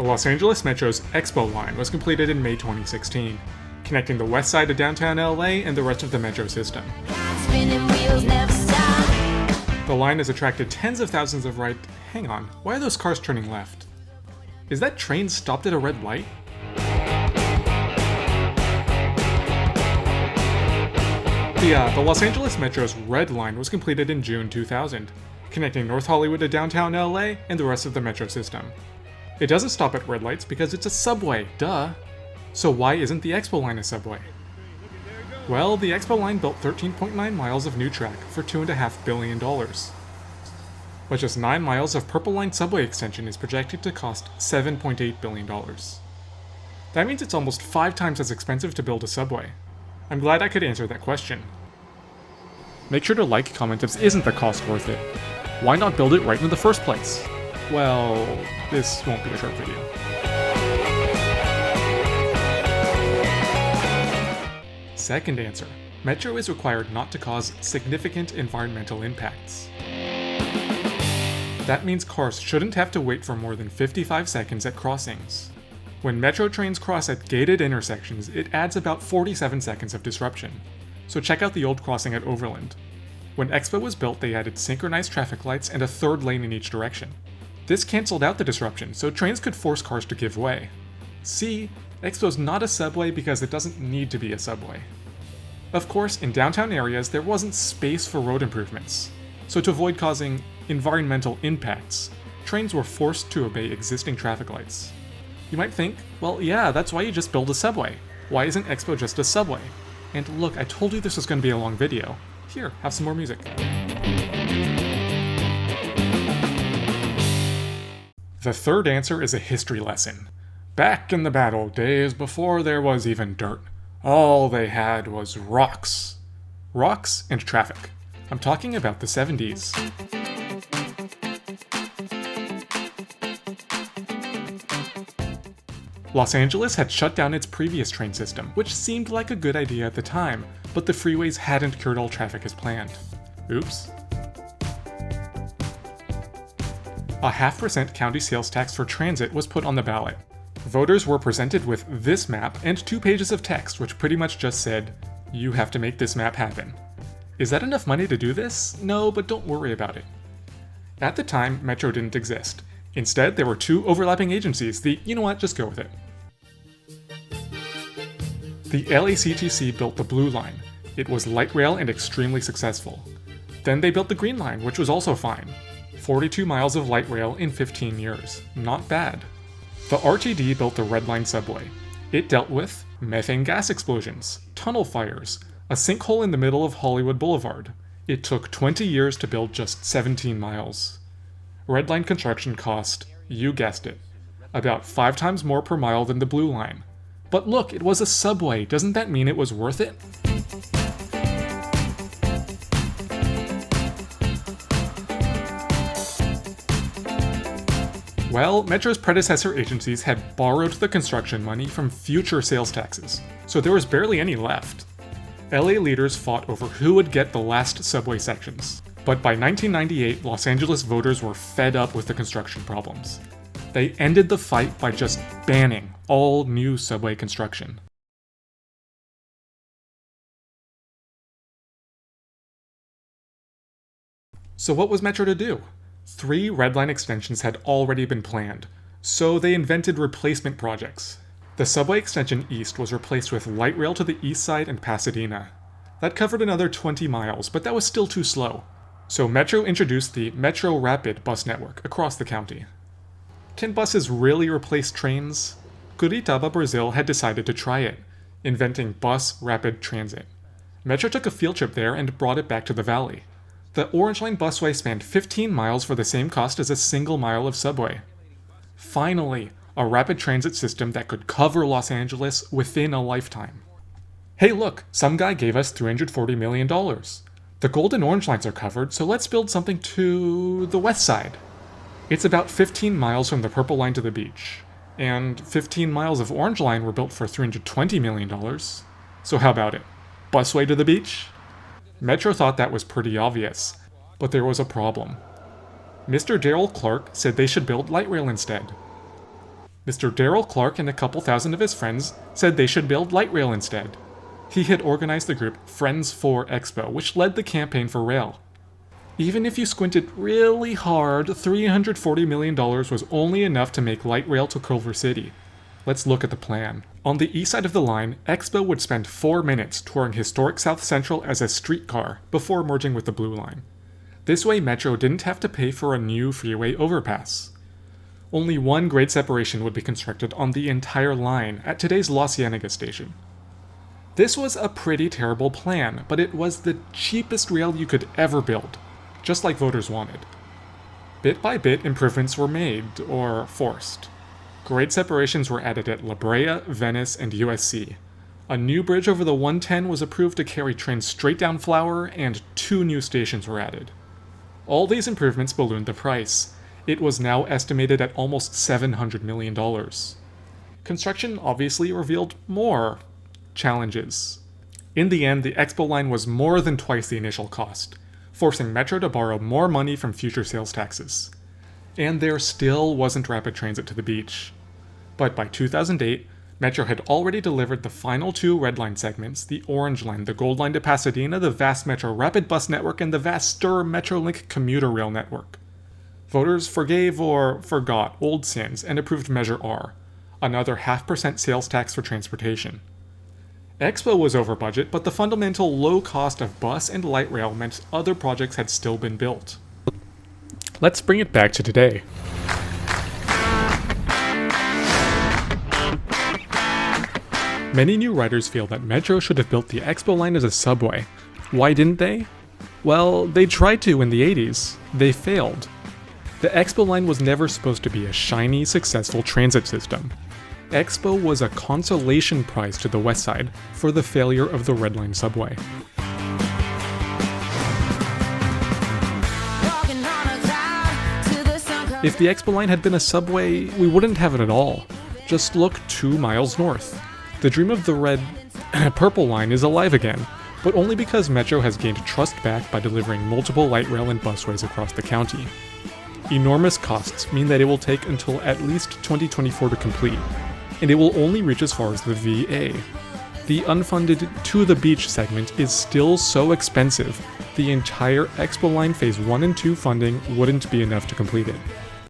The Los Angeles Metro's Expo Line was completed in May 2016, connecting the west side of downtown LA and the rest of the metro system. The line has attracted tens of thousands of Hang on, why are those cars turning left? Is that train stopped at a red light? The Los Angeles Metro's Red Line was completed in June 2000, connecting North Hollywood to downtown LA and the rest of the metro system. It doesn't stop at red lights because it's a subway, duh! So why isn't the Expo Line a subway? Well, the Expo Line built 13.9 miles of new track for $2.5 billion. But just 9 miles of Purple Line subway extension is projected to cost $7.8 billion. That means it's almost 5 times as expensive to build a subway. I'm glad I could answer that question. Make sure to like, comment if isn't the cost worth it. Why not build it right in the first place? Well, this won't be a short video. Second answer. Metro is required not to cause significant environmental impacts. That means cars shouldn't have to wait for more than 55 seconds at crossings. When metro trains cross at gated intersections, it adds about 47 seconds of disruption. So check out the old crossing at Overland. When Expo was built, they added synchronized traffic lights and a third lane in each direction. This cancelled out the disruption, so trains could force cars to give way. See, Expo's not a subway because it doesn't need to be a subway. Of course, in downtown areas, there wasn't space for road improvements. So to avoid causing environmental impacts, trains were forced to obey existing traffic lights. You might think, well, yeah, that's why you just build a subway. Why isn't Expo just a subway? And look, I told you this was going to be a long video. Here, have some more music. The third answer is a history lesson. Back in the battle days before there was even dirt, all they had was rocks. Rocks and traffic. I'm talking about the 70s. Los Angeles had shut down its previous train system, which seemed like a good idea at the time, but the freeways hadn't cured all traffic as planned. Oops. A 0.5% county sales tax for transit was put on the ballot. Voters were presented with this map and 2 pages of text which pretty much just said, "You have to make this map happen." Is that enough money to do this? No, but don't worry about it. At the time, Metro didn't exist. Instead, there were 2 overlapping agencies, you know what, just go with it. The LACTC built the Blue Line. It was light rail and extremely successful. Then they built the Green Line, which was also fine. 42 miles of light rail in 15 years. Not bad. The RTD built the Red Line subway. It dealt with methane gas explosions, tunnel fires, a sinkhole in the middle of Hollywood Boulevard. It took 20 years to build just 17 miles. Red Line construction cost, you guessed it, about 5 times more per mile than the Blue Line. But look, it was a subway. Doesn't that mean it was worth it? Well, Metro's predecessor agencies had borrowed the construction money from future sales taxes, so there was barely any left. LA leaders fought over who would get the last subway sections. But by 1998, Los Angeles voters were fed up with the construction problems. They ended the fight by just banning all new subway construction. So what was Metro to do? 3 Red Line extensions had already been planned, so they invented replacement projects. The subway extension east was replaced with light rail to the east side and Pasadena. That covered another 20 miles, but that was still too slow. So Metro introduced the Metro Rapid bus network across the county. Can buses really replace trains? Curitiba, Brazil had decided to try it, inventing bus rapid transit. Metro took a field trip there and brought it back to the valley. The Orange Line busway spanned 15 miles for the same cost as a single mile of subway. Finally, a rapid transit system that could cover Los Angeles within a lifetime. Hey look, some guy gave us $340 million. The Gold and Orange lines are covered, so let's build something to the west side. It's about 15 miles from the Purple Line to the beach, and 15 miles of Orange Line were built for $320 million. So how about it? Busway to the beach? Metro thought that was pretty obvious, but there was a problem. Mr. Darrell Clark said they should build light rail instead. Mr. Darrell Clark and a couple thousand of his friends said they should build light rail instead. He had organized the group Friends for Expo, which led the campaign for rail. Even if you squinted really hard, $340 million was only enough to make light rail to Culver City. Let's look at the plan. On the east side of the line, Expo would spend 4 minutes touring historic South Central as a streetcar before merging with the Blue Line. This way Metro didn't have to pay for a new freeway overpass. Only one grade separation would be constructed on the entire line at today's La Cienega station. This was a pretty terrible plan, but it was the cheapest rail you could ever build, just like voters wanted. Bit by bit, improvements were made, or forced. Grade separations were added at La Brea, Venice, and USC. A new bridge over the 110 was approved to carry trains straight down Flower, and 2 new stations were added. All these improvements ballooned the price. It was now estimated at almost $700 million. Construction obviously revealed more challenges. In the end, the Expo line was more than twice the initial cost, forcing Metro to borrow more money from future sales taxes. And there still wasn't rapid transit to the beach. But by 2008, Metro had already delivered the final 2 Red Line segments, the Orange Line, the Gold Line to Pasadena, the vast Metro Rapid Bus Network, and the vast STIR Metrolink commuter rail network. Voters forgave or forgot old sins and approved Measure R, another 0.5% sales tax for transportation. Expo was over budget, but the fundamental low cost of bus and light rail meant other projects had still been built. Let's bring it back to today. Many new riders feel that Metro should have built the Expo line as a subway. Why didn't they? Well, they tried to in the 80s. They failed. The Expo line was never supposed to be a shiny, successful transit system. Expo was a consolation prize to the West Side for the failure of the Red Line subway. If the Expo line had been a subway, we wouldn't have it at all. Just look 2 miles north. The dream of the Purple line is alive again, but only because Metro has gained trust back by delivering multiple light rail and busways across the county. Enormous costs mean that it will take until at least 2024 to complete, and it will only reach as far as the VA. The unfunded To the Beach segment is still so expensive, the entire Expo Line Phase 1 and 2 funding wouldn't be enough to complete it.